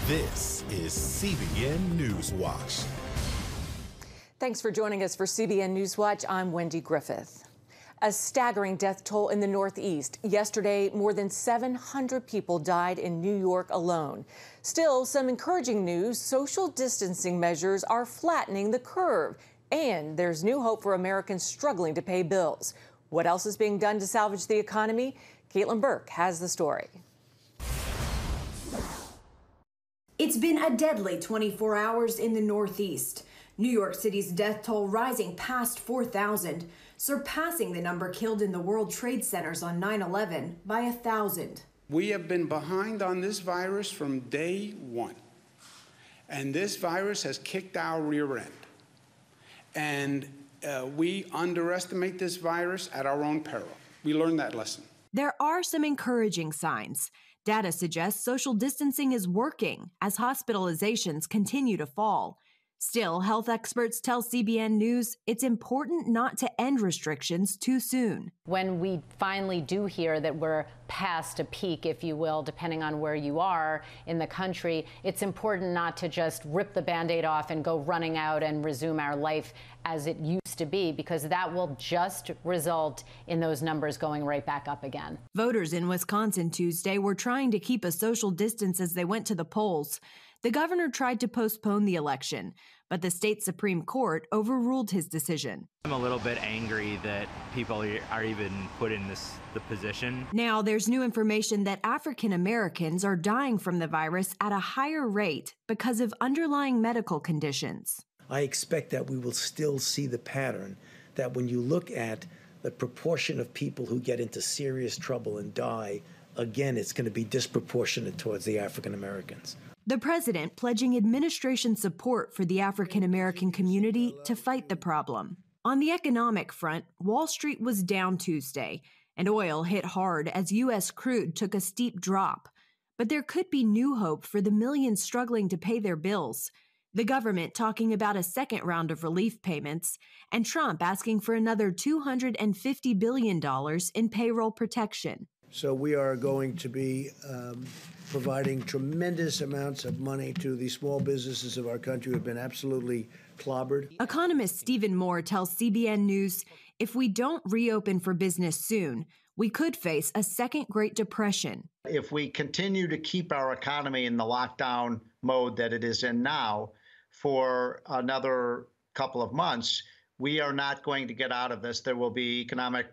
This is CBN Newswatch. Thanks for joining us for CBN Newswatch. I'm Wendy Griffith. A staggering death toll in the Northeast. Yesterday, more than 700 people died in New York alone. Still, some encouraging news. Social distancing measures are flattening the curve. And there's new hope for Americans struggling to pay bills. What else is being done to salvage the economy? Caitlin Burke has the story. It's been a deadly 24 hours in the Northeast. New York City's death toll rising past 4,000, surpassing the number killed in the World Trade Centers on 9/11 by 1,000. We have been behind on this virus from day one, and this virus has kicked our rear end. And we underestimate this virus at our own peril. We learned that lesson. There are some encouraging signs. Data suggests social distancing is working as hospitalizations continue to fall. Still, health experts tell CBN News it's important not to end restrictions too soon. When we finally do hear that we're past a peak, if you will, depending on where you are in the country, it's important not to just rip the Band-Aid off and go running out and resume our life as it used to be, because that will just result in those numbers going right back up again. Voters in Wisconsin Tuesday were trying to keep a social distance as they went to the polls. The governor tried to postpone the election, but the state Supreme Court overruled his decision. I'm a little bit angry that people are even put in the position. Now there's new information that African Americans are dying from the virus at a higher rate because of underlying medical conditions. I expect that we will still see the pattern that when you look at the proportion of people who get into serious trouble and die, again, it's going to be disproportionate towards the African Americans. The president pledging administration support for the African American community to fight the problem. On the economic front, Wall Street was down Tuesday, and oil hit hard as U.S. crude took a steep drop. But there could be new hope for the millions struggling to pay their bills. The government talking about a second round of relief payments, and Trump asking for another $250 billion in payroll protection. So we are going to be providing tremendous amounts of money to the small businesses of our country who have been absolutely clobbered. Economist Stephen Moore tells CBN News, if we don't reopen for business soon, we could face a second Great Depression. If we continue to keep our economy in the lockdown mode that it is in now for another couple of months, we are not going to get out of this. There will be economic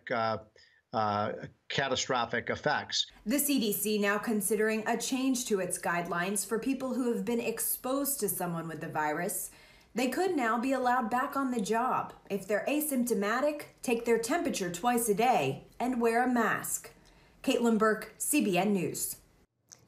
catastrophic effects. The CDC now considering a change to its guidelines for people who have been exposed to someone with the virus. They could now be allowed back on the job. If they're asymptomatic, take their temperature twice a day and wear a mask. Caitlin Burke, CBN News.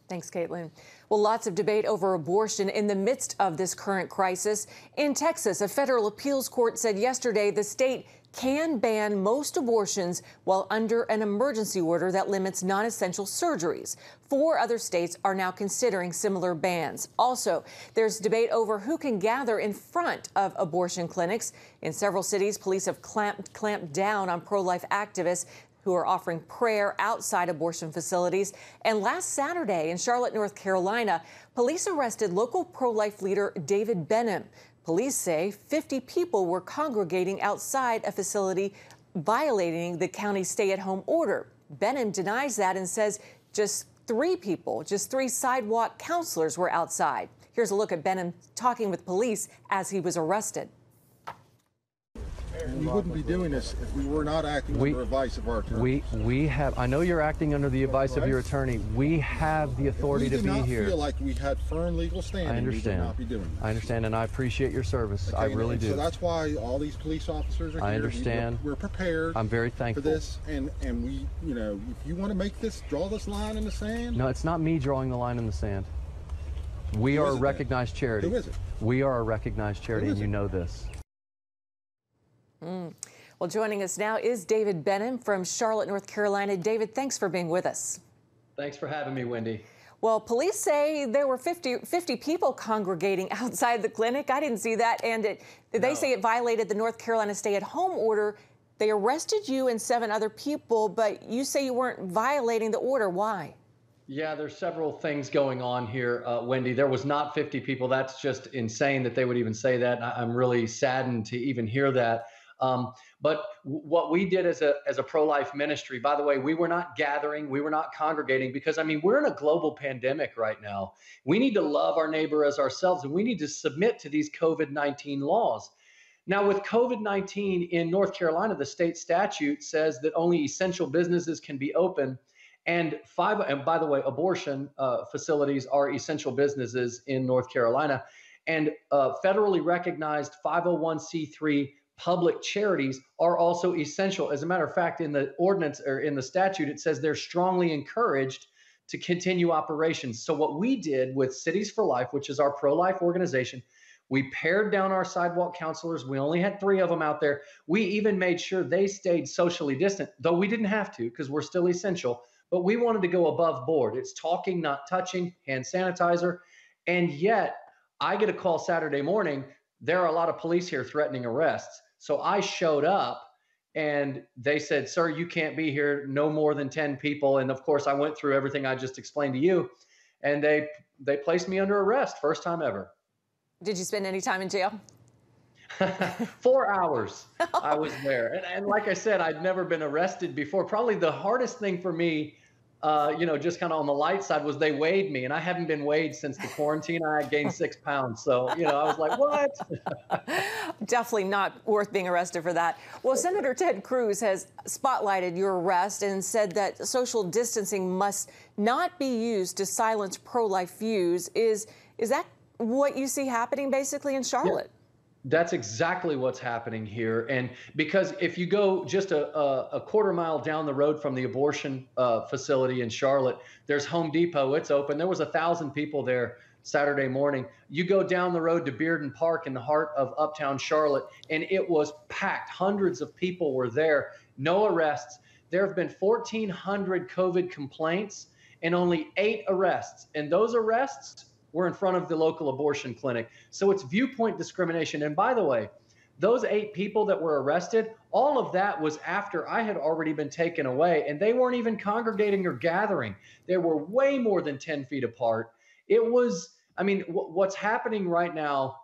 Thanks, Caitlin. Well, lots of debate over abortion in the midst of this current crisis. In Texas, a federal appeals court said yesterday the state can ban most abortions while under an emergency order that limits non-essential surgeries. 4 other states are now considering similar bans. Also, there's debate over who can gather in front of abortion clinics. In several cities, police have clamped down on pro-life activists who are offering prayer outside abortion facilities. And last Saturday in Charlotte, North Carolina, police arrested local pro-life leader David Benham. Police say 50 people were congregating outside a facility, violating the county's stay-at-home order. Benham denies that and says just 3 sidewalk counselors were outside. Here's a look at Benham talking with police as he was arrested. We wouldn't be doing this if we were not acting under the advice of our attorney. We have, I know you're acting under the advice of your attorney. We have the authority to be here. We did not feel like we had firm legal standing. I understand. We would not be doing this. I understand, and I appreciate your service. Okay, I really do. So that's why all these police officers are here. I understand. We're prepared. I'm very thankful for this, and we, you know, if you want to make this, draw this line in the sand. No, it's not me drawing the line in the sand. We are a recognized charity. Who is it? We are a recognized charity, and you know this. Well, joining us now is David Benham from Charlotte, North Carolina. David, thanks for being with us. Thanks for having me, Wendy. Well, police say there were 50 people congregating outside the clinic. I didn't see that. And they say it violated the North Carolina stay-at-home order. They arrested you and 7 other people, but you say you weren't violating the order. Why? Yeah, there's several things going on here, Wendy. There was not 50 people. That's just insane that they would even say that. I'm really saddened to even hear that. But what we did as a pro-life ministry, by the way, we were not gathering, we were not congregating, because I mean, we're in a global pandemic right now. We need to love our neighbor as ourselves, and we need to submit to these COVID-19 laws. Now, with COVID-19 in North Carolina, the state statute says that only essential businesses can be open. And by the way, abortion facilities are essential businesses in North Carolina. And federally recognized 501c3 public charities are also essential. As a matter of fact, in the ordinance or in the statute, it says they're strongly encouraged to continue operations. So what we did with Cities for Life, which is our pro-life organization, we pared down our sidewalk counselors. We only had 3 of them out there. We even made sure they stayed socially distant, though we didn't have to because we're still essential. But we wanted to go above board. It's talking, not touching, hand sanitizer. And yet I get a call Saturday morning. There are a lot of police here threatening arrests. So I showed up and they said, sir, you can't be here, no more than 10 people. And of course I went through everything I just explained to you, and they placed me under arrest, first time ever. Did you spend any time in jail? 4 hours I was there. And like I said, I'd never been arrested before. Probably the hardest thing for me, just kind of on the light side, was they weighed me, and I haven't been weighed since the quarantine. I gained 6 pounds. So, I was like, what? Definitely not worth being arrested for that. Well, Senator Ted Cruz has spotlighted your arrest and said that social distancing must not be used to silence pro-life views. Is that what you see happening basically in Charlotte? Yeah. That's exactly what's happening here. And because if you go just a quarter mile down the road from the abortion facility in Charlotte, there's Home Depot. It's open. There was 1,000 people there Saturday morning. You go down the road to Bearden Park in the heart of uptown Charlotte, and it was packed. Hundreds of people were there. No arrests. There have been 1,400 COVID complaints and only 8 arrests. And those arrests were in front of the local abortion clinic. So it's viewpoint discrimination. And by the way, those 8 people that were arrested, all of that was after I had already been taken away, and they weren't even congregating or gathering. They were way more than 10 feet apart. It was, what's happening right now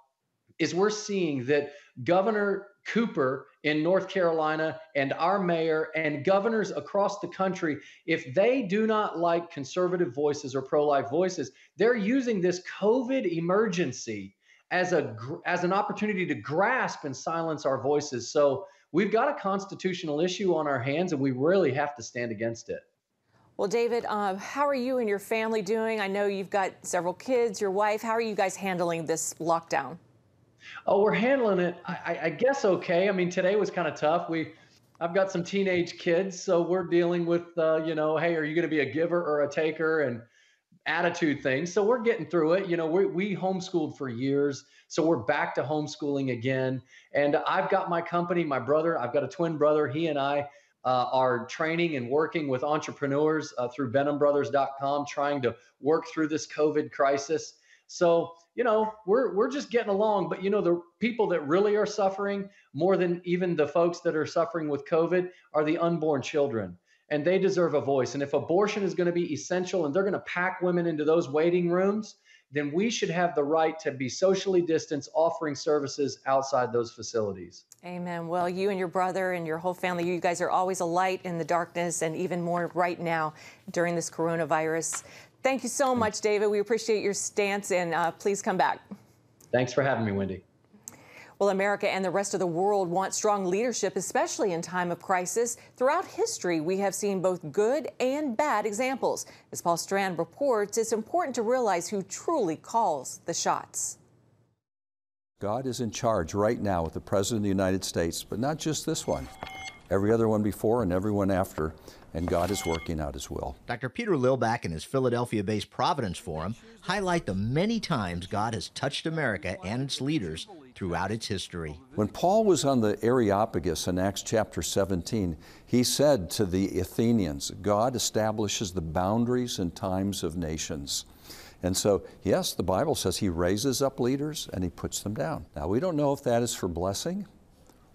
is we're seeing that Governor Cooper in North Carolina and our mayor and governors across the country, if they do not like conservative voices or pro-life voices, they're using this COVID emergency as an opportunity to grasp and silence our voices. So we've got a constitutional issue on our hands, and we really have to stand against it. Well, David, how are you and your family doing? I know you've got several kids, your wife. How are you guys handling this lockdown? Oh, we're handling it, I guess, okay. Today was kind of tough. I've got some teenage kids, so we're dealing with, hey, are you going to be a giver or a taker, and attitude things. So we're getting through it. We homeschooled for years, so we're back to homeschooling again. And I've got my company, my brother, I've got a twin brother. He and I are training and working with entrepreneurs through BenhamBrothers.com, trying to work through this COVID crisis. So, we're just getting along. But, the people that really are suffering more than even the folks that are suffering with COVID are the unborn children. And they deserve a voice. And if abortion is going to be essential and they're going to pack women into those waiting rooms, then we should have the right to be socially distanced, offering services outside those facilities. Amen. Well, you and your brother and your whole family, you guys are always a light in the darkness, and even more right now during this coronavirus. Thank you so much, David. We appreciate your stance, and please come back. Thanks for having me, Wendy. Well, America and the rest of the world want strong leadership, especially in time of crisis. Throughout history, we have seen both good and bad examples. As Paul Strand reports, it's important to realize who truly calls the shots. God is in charge right now with the President of the United States, but not just this one. Every other one before and every one after, and God is working out His will. Dr. Peter Lilback and his Philadelphia-based Providence Forum highlight the many times God has touched America and its leaders throughout its history. When Paul was on the Areopagus in Acts chapter 17, he said to the Athenians, God establishes the boundaries and times of nations. And so, yes, the Bible says He raises up leaders and He puts them down. Now, we don't know if that is for blessing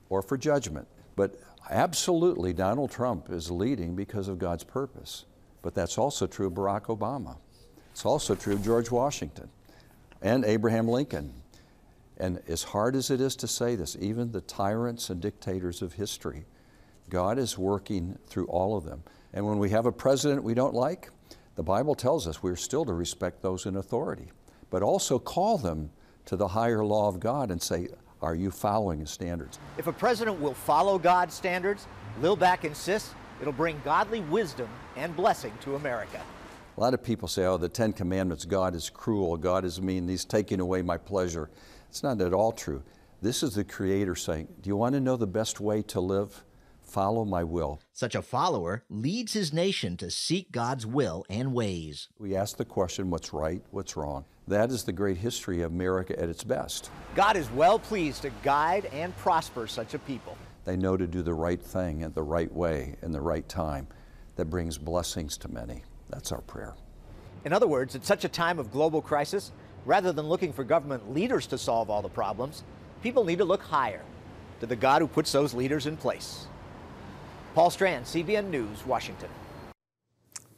or for judgment, but absolutely Donald Trump is leading because of God's purpose. But that's also true of Barack Obama. It's also true of George Washington and Abraham Lincoln. And as hard as it is to say this, even the tyrants and dictators of history, God is working through all of them. And when we have a president we don't like, the Bible tells us we're still to respect those in authority, but also call them to the higher law of God and say, are you following his standards? If a president will follow God's standards, Lil Back insists it'll bring godly wisdom and blessing to America. A lot of people say, oh, the Ten Commandments, God is cruel, God is mean, he's taking away my pleasure. It's not at all true. This is the Creator saying, do you want to know the best way to live? Follow my will. Such a follower leads his nation to seek God's will and ways. We ask the question, what's right, what's wrong? That is the great history of America at its best. God is well pleased to guide and prosper such a people. They know to do the right thing at the right way in the right time that brings blessings to many. That's our prayer. In other words, at such a time of global crisis, rather than looking for government leaders to solve all the problems, people need to look higher, to the God who puts those leaders in place. Paul Strand, CBN News, Washington.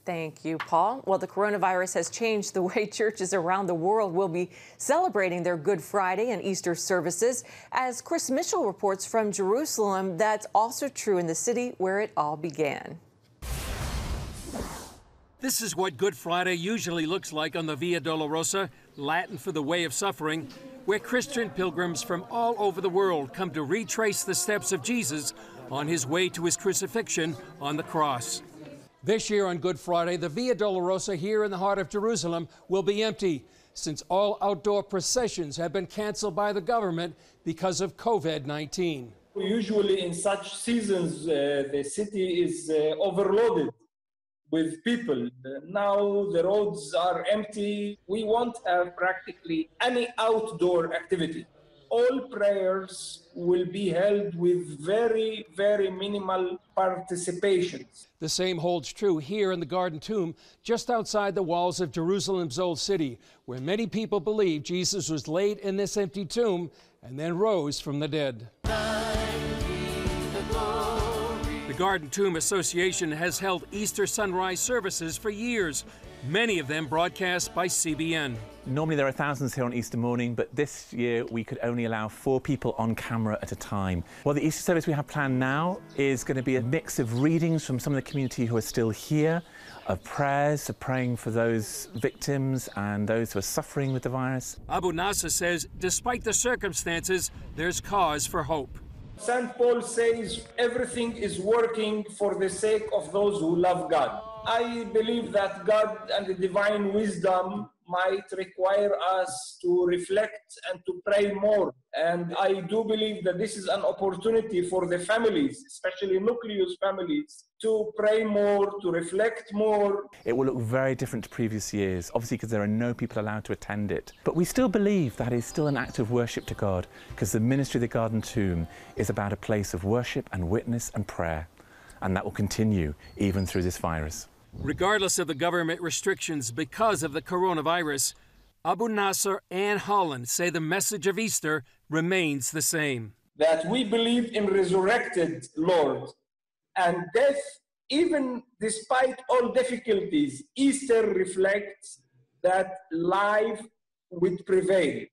Thank you, Paul. Well, the coronavirus has changed the way churches around the world will be celebrating their Good Friday and Easter services. As Chris Mitchell reports from Jerusalem, that's also true in the city where it all began. This is what Good Friday usually looks like on the Via Dolorosa, Latin for the Way of Suffering, where Christian pilgrims from all over the world come to retrace the steps of Jesus on his way to his crucifixion on the cross. This year on Good Friday, the Via Dolorosa here in the heart of Jerusalem will be empty, since all outdoor processions have been canceled by the government because of COVID-19. Usually in such seasons, the city is overloaded with people. Now the roads are empty. We won't have practically any outdoor activity. All prayers will be held with very, very minimal participation. The same holds true here in the Garden Tomb, just outside the walls of Jerusalem's Old City, where many people believe Jesus was laid in this empty tomb and then rose from the dead. The Garden Tomb Association has held Easter sunrise services for years, many of them broadcast by CBN. Normally there are thousands here on Easter morning, but this year we could only allow 4 people on camera at a time. Well, the Easter service we have planned now is going to be a mix of readings from some of the community who are still here, of prayers, of praying for those victims and those who are suffering with the virus. Abu Nasser says, despite the circumstances, there's cause for hope. St. Paul says everything is working for the sake of those who love God. I believe that God and the divine wisdom might require us to reflect and to pray more. And I do believe that this is an opportunity for the families, especially nucleus families, to pray more, to reflect more. It will look very different to previous years, obviously because there are no people allowed to attend it. But we still believe that is still an act of worship to God, because the ministry of the Garden Tomb is about a place of worship and witness and prayer. And that will continue even through this virus. Regardless of the government restrictions because of the coronavirus, Abu Nasser and Holland say the message of Easter remains the same. That we believe in resurrected Lord, and death, even despite all difficulties, Easter reflects that life would prevail.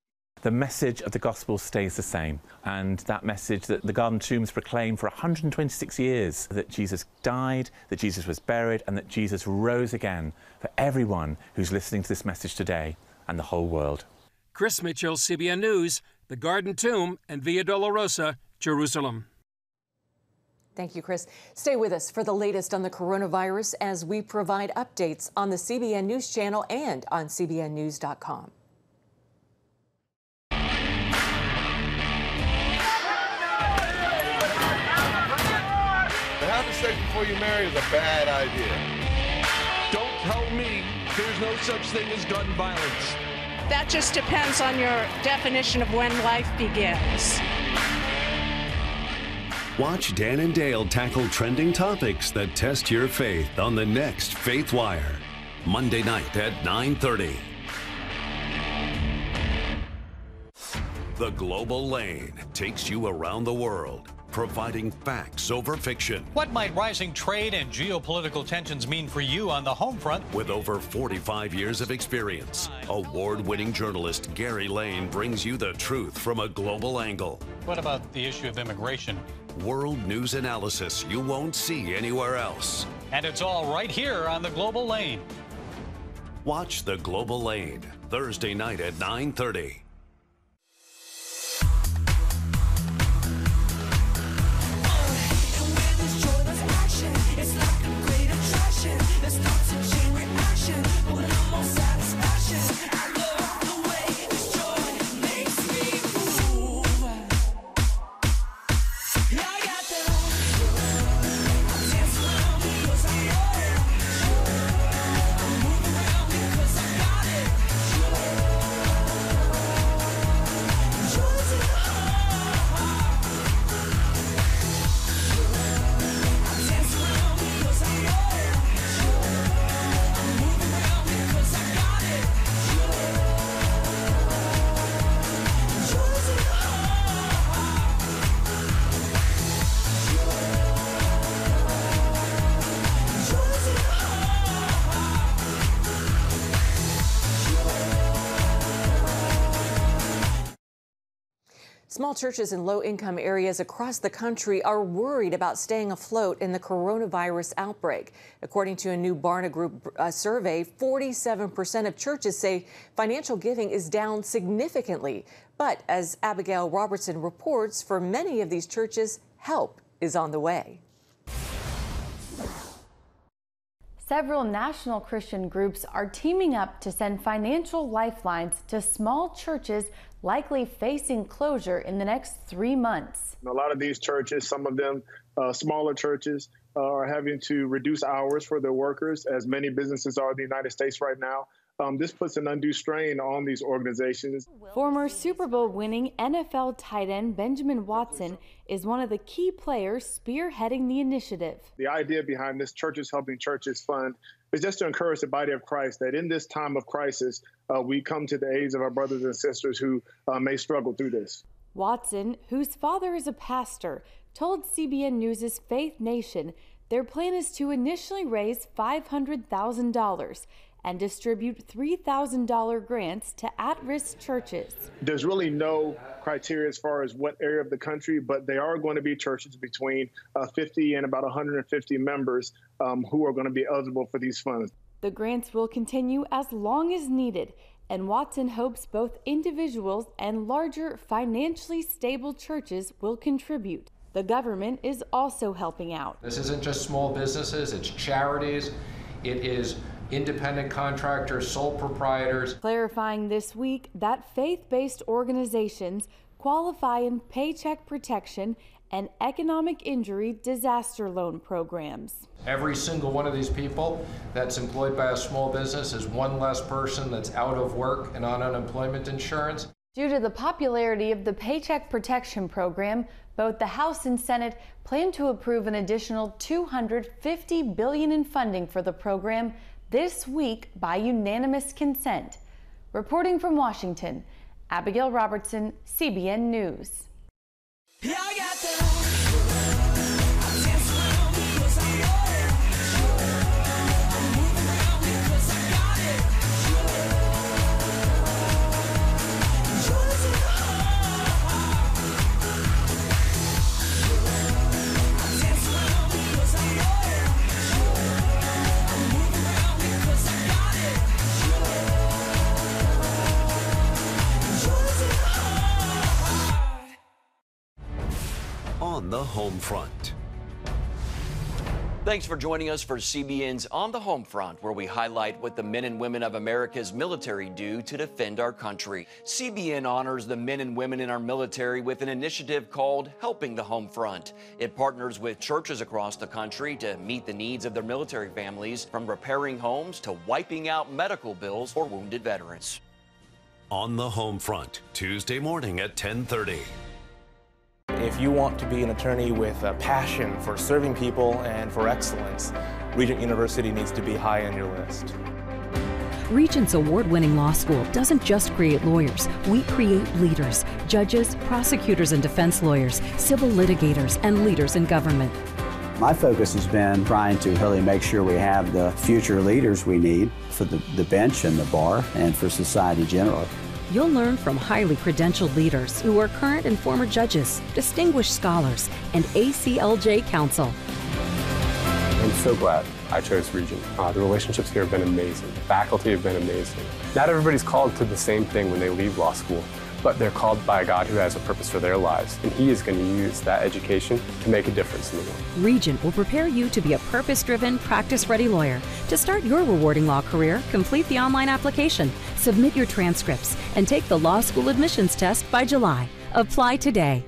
The message of the gospel stays the same, and that message that the Garden Tombs proclaimed for 126 years, that Jesus died, that Jesus was buried, and that Jesus rose again for everyone who's listening to this message today and the whole world. Chris Mitchell, CBN News, the Garden Tomb and Via Dolorosa, Jerusalem. Thank you, Chris. Stay with us for the latest on the coronavirus as we provide updates on the CBN News channel and on cbnnews.com. Having sex before you marry is a bad idea. Don't tell me there's no such thing as gun violence. That just depends on your definition of when life begins. Watch Dan and Dale tackle trending topics that test your faith on the next Faith Wire, Monday night at 9:30. The Global Lane takes you around the world providing facts over fiction. What might rising trade and geopolitical tensions mean for you on the home front? With over 45 years of experience, award-winning journalist Gary Lane brings you the truth from a global angle. What about the issue of immigration? World news analysis you won't see anywhere else. And it's all right here on The Global Lane. Watch The Global Lane, Thursday night at 9:30. Small churches in low-income areas across the country are worried about staying afloat in the coronavirus outbreak. According to a new Barna Group survey, 47% of churches say financial giving is down significantly. But as Abigail Robertson reports, for many of these churches, help is on the way. Several national Christian groups are teaming up to send financial lifelines to small churches likely facing closure in the next 3 months. A lot of these churches, some of them smaller churches, are having to reduce hours for their workers, as many businesses are in the United States right now. This puts an undue strain on these organizations. Former Super Bowl winning NFL tight end Benjamin Watson is one of the key players spearheading the initiative. The idea behind this Churches Helping Churches Fund is just to encourage the body of Christ that in this time of crisis, we come to the aids of our brothers and sisters who may struggle through this. Watson, whose father is a pastor, told CBN News' Faith Nation their plan is to initially raise $500,000 and distribute $3,000 grants to at-risk churches. There's really no criteria as far as what area of the country, but they are going to be churches between 50 and about 150 members who are going to be eligible for these funds. The grants will continue as long as needed, and Watson hopes both individuals and larger financially stable churches will contribute. The government is also helping out. This isn't just small businesses, it's charities, it is independent contractors, sole proprietors. Clarifying this week that faith-based organizations qualify in Paycheck Protection and Economic Injury Disaster Loan programs. Every single one of these people that's employed by a small business is one less person that's out of work and on unemployment insurance. Due to the popularity of the Paycheck Protection Program, both the House and Senate plan to approve an additional $250 billion in funding for the program this week by unanimous consent. Reporting from Washington, Abigail Robertson, CBN News. On the home front. Thanks for joining us for CBN's On the Home Front, where we highlight what the men and women of America's military do to defend our country. CBN honors the men and women in our military with an initiative called Helping the Home Front. It partners with churches across the country to meet the needs of their military families, from repairing homes to wiping out medical bills for wounded veterans. On the Home Front, Tuesday morning at 10:30. If you want to be an attorney with a passion for serving people and for excellence, Regent University needs to be high on your list. Regents award-winning law school doesn't just create lawyers. We create leaders, judges, prosecutors and defense lawyers, civil litigators, and leaders in government. My focus has been trying to really make sure we have the future leaders we need for the bench and the bar and for society generally. You'll learn from highly credentialed leaders who are current and former judges, distinguished scholars, and ACLJ counsel. I'm so glad I chose Regent. The relationships here have been amazing. The faculty have been amazing. Not everybody's called to the same thing when they leave law school, but they're called by a God who has a purpose for their lives, and He is going to use that education to make a difference in the world. Regent will prepare you to be a purpose-driven, practice-ready lawyer. To start your rewarding law career, complete the online application, submit your transcripts, and take the law school admissions test by July. Apply today.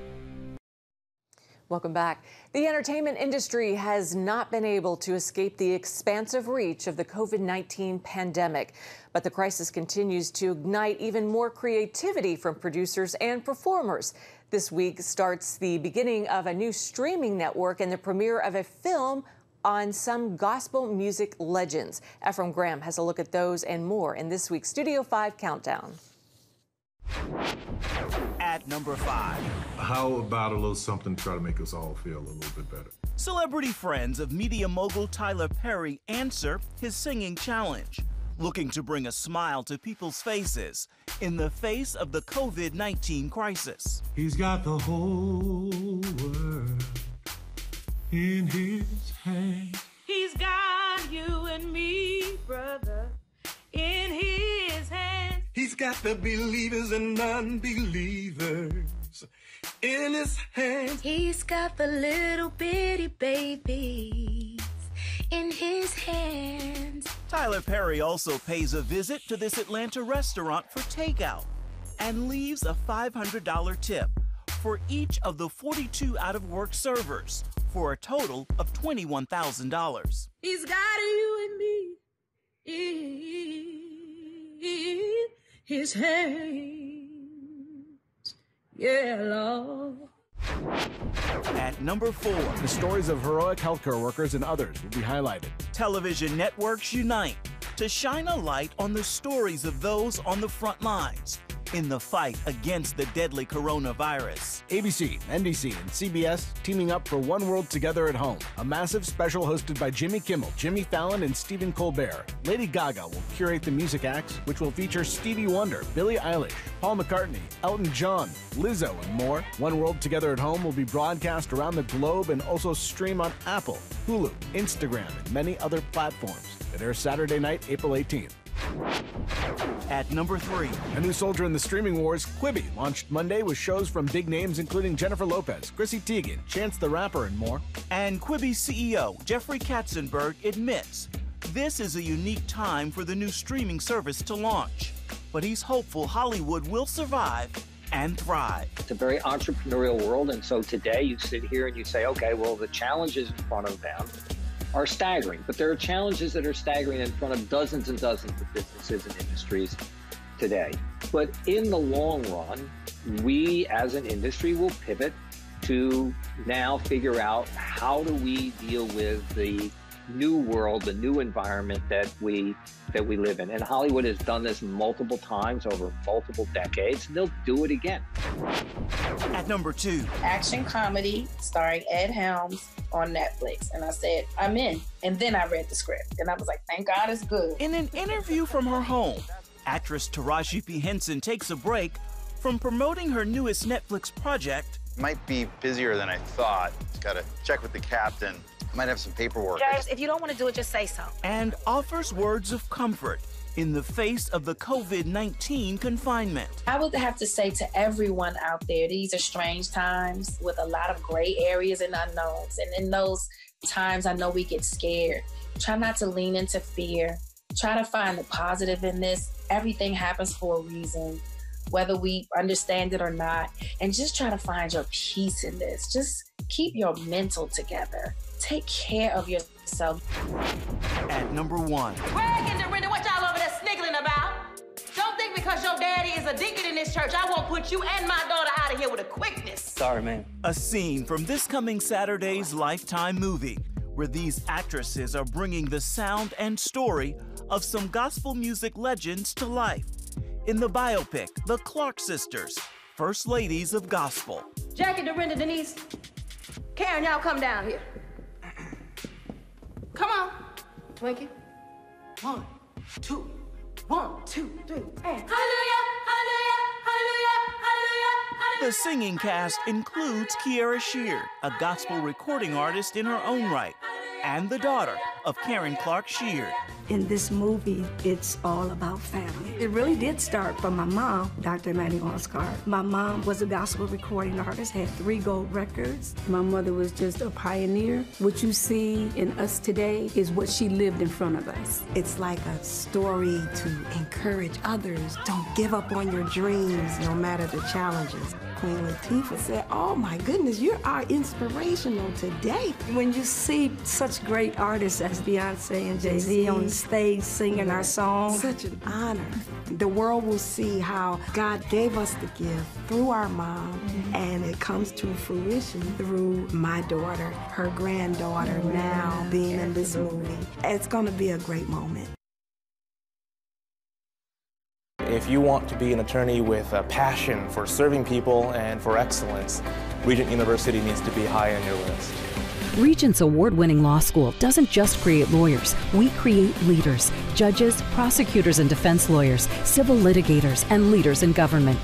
Welcome back. The entertainment industry has not been able to escape the expansive reach of the COVID-19 pandemic, but the crisis continues to ignite even more creativity from producers and performers. This week starts the beginning of a new streaming network and the premiere of a film on some gospel music legends. Ephraim Graham has a look at those and more in this week's Studio 5 Countdown. At number 5. How about a little something to try to make us all feel a little bit better? Celebrity friends of media mogul Tyler Perry answer his singing challenge, looking to bring a smile to people's faces in the face of the COVID-19 crisis. He's got the whole world in his hands. He's got you and me, brother, in his hands. He's got the believers and unbelievers in his hands. He's got the little bitty babies in his hands. Tyler Perry also pays a visit to this Atlanta restaurant for takeout and leaves a $500 tip for each of the 42 out-of-work servers for a total of $21,000. He's got you and me in his hands. Yeah, Lord. At number 4, the stories of heroic healthcare workers and others will be highlighted. Television networks unite to shine a light on the stories of those on the front lines in the fight against the deadly coronavirus. ABC, NBC, and CBS teaming up for One World Together at Home, a massive special hosted by Jimmy Kimmel, Jimmy Fallon, and Stephen Colbert. Lady Gaga will curate the music acts, which will feature Stevie Wonder, Billie Eilish, Paul McCartney, Elton John, Lizzo, and more. One World Together at Home will be broadcast around the globe and also stream on Apple, Hulu, Instagram, and many other platforms. It airs Saturday night, April 18th. At number 3, a new soldier in the streaming wars, Quibi, launched Monday with shows from big names including Jennifer Lopez, Chrissy Teigen, Chance the Rapper, and more. And Quibi CEO Jeffrey Katzenberg admits this is a unique time for the new streaming service to launch, but he's hopeful Hollywood will survive and thrive. It's a very entrepreneurial world, and so today you sit here and you say, okay, well, the challenges in front of them are staggering, but there are challenges that are staggering in front of dozens and dozens of businesses and industries today. But in the long run, we as an industry will pivot to now figure out how do we deal with the new world, the new environment that we live in. And Hollywood has done this multiple times over multiple decades, and they'll do it again. At number 2, action comedy starring Ed Helms on Netflix. And I said, I'm in. And then I read the script and I was like, thank God it's good. In an interview from her home, actress Taraji P. Henson takes a break from promoting her newest Netflix project. Might be busier than I thought. Just gotta check with the captain. Might have some paperwork. James, if you don't want to do it, just say so. And offers words of comfort in the face of the COVID-19 confinement. I would have to say to everyone out there, these are strange times with a lot of gray areas and unknowns. And in those times, I know we get scared. Try not to lean into fear. Try to find the positive in this. Everything happens for a reason, whether we understand it or not. And just try to find your peace in this. Just keep your mental together. Take care of yourself. At number 1. Greg and Dorinda, what y'all over there sniggling about? Don't think because your daddy is a deacon in this church, I won't put you and my daughter out of here with a quickness. Sorry, man. A scene from this coming Saturday's Lifetime movie, where these actresses are bringing the sound and story of some gospel music legends to life. In the biopic, The Clark Sisters, First Ladies of Gospel. Jackie, Dorinda, Denise, Karen, y'all come down here. Come on, Twinkie. 1, 2, 1, 2, 3, and hallelujah, hallelujah, hallelujah, hallelujah. The singing cast includes Kiara Sheard, a gospel recording artist in her own right, and the daughter of Karen Clark Sheard. In this movie, it's all about family. It really did start from my mom, Dr. Emmanuel Oscar. My mom was a gospel recording artist, had 3 gold records. My mother was just a pioneer. What you see in us today is what she lived in front of us. It's like a story to encourage others. Don't give up on your dreams, no matter the challenges. Queen Latifah said, oh my goodness, you are inspirational today. When you see such great artists as Beyonce and Jay-Z on stage singing our songs, such an honor. The world will see how God gave us the gift through our mom, and it comes to fruition through my daughter, her granddaughter now being in this movie. It's gonna be a great moment. If you want to be an attorney with a passion for serving people and for excellence, Regent University needs to be high on your list. Regent's award-winning law school doesn't just create lawyers. We create leaders, judges, prosecutors and defense lawyers, civil litigators, and leaders in government.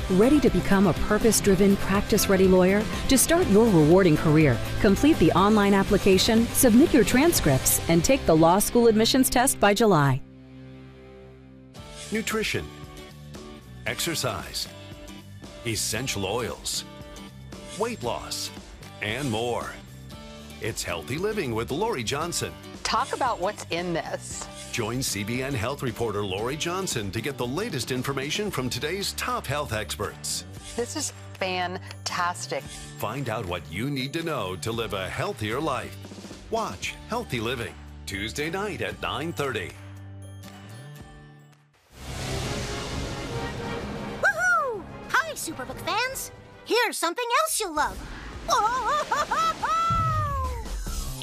Ready to become a purpose-driven, practice-ready lawyer? To start your rewarding career, complete the online application, submit your transcripts, and take the law school admissions test by July. Nutrition, exercise, essential oils, weight loss, and more. It's Healthy Living with Lori Johnson. Talk about what's in this. Join CBN Health reporter Lori Johnson to get the latest information from today's top health experts. This is fantastic. Find out what you need to know to live a healthier life. Watch Healthy Living, Tuesday night at 9:30. Woohoo! Hi, Superbook fans. Here's something else you'll love.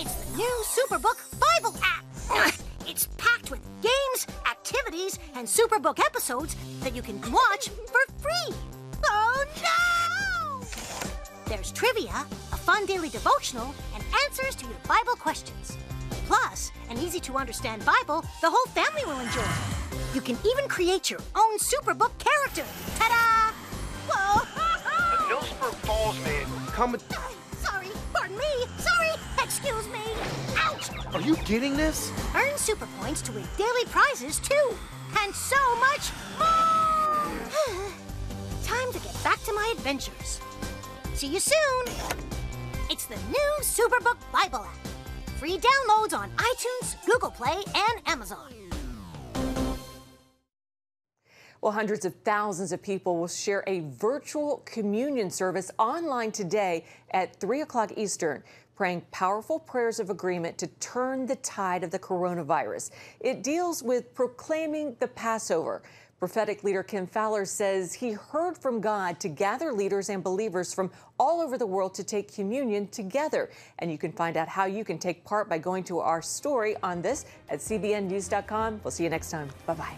It's the new Superbook Bible app. It's packed with games, activities, and Superbook episodes that you can watch for free. Oh no! There's trivia, a fun daily devotional, and answers to your Bible questions. Plus, an easy-to-understand Bible the whole family will enjoy. You can even create your own Superbook character. Ta-da! Whoa! Millsburg Falls man, come. Sorry, pardon me. Sorry, excuse me. Ouch! Are you getting this? Earn super points to win daily prizes too, and so much more. Time to get back to my adventures. See you soon. It's the new Superbook Bible app. Free downloads on iTunes, Google Play, and Amazon. Well, hundreds of thousands of people will share a virtual communion service online today at 3 o'clock Eastern, praying powerful prayers of agreement to turn the tide of the coronavirus. It deals with proclaiming the Passover. Prophetic leader Kim Fowler says he heard from God to gather leaders and believers from all over the world to take communion together. And you can find out how you can take part by going to our story on this at cbnnews.com. We'll see you next time. Bye-bye.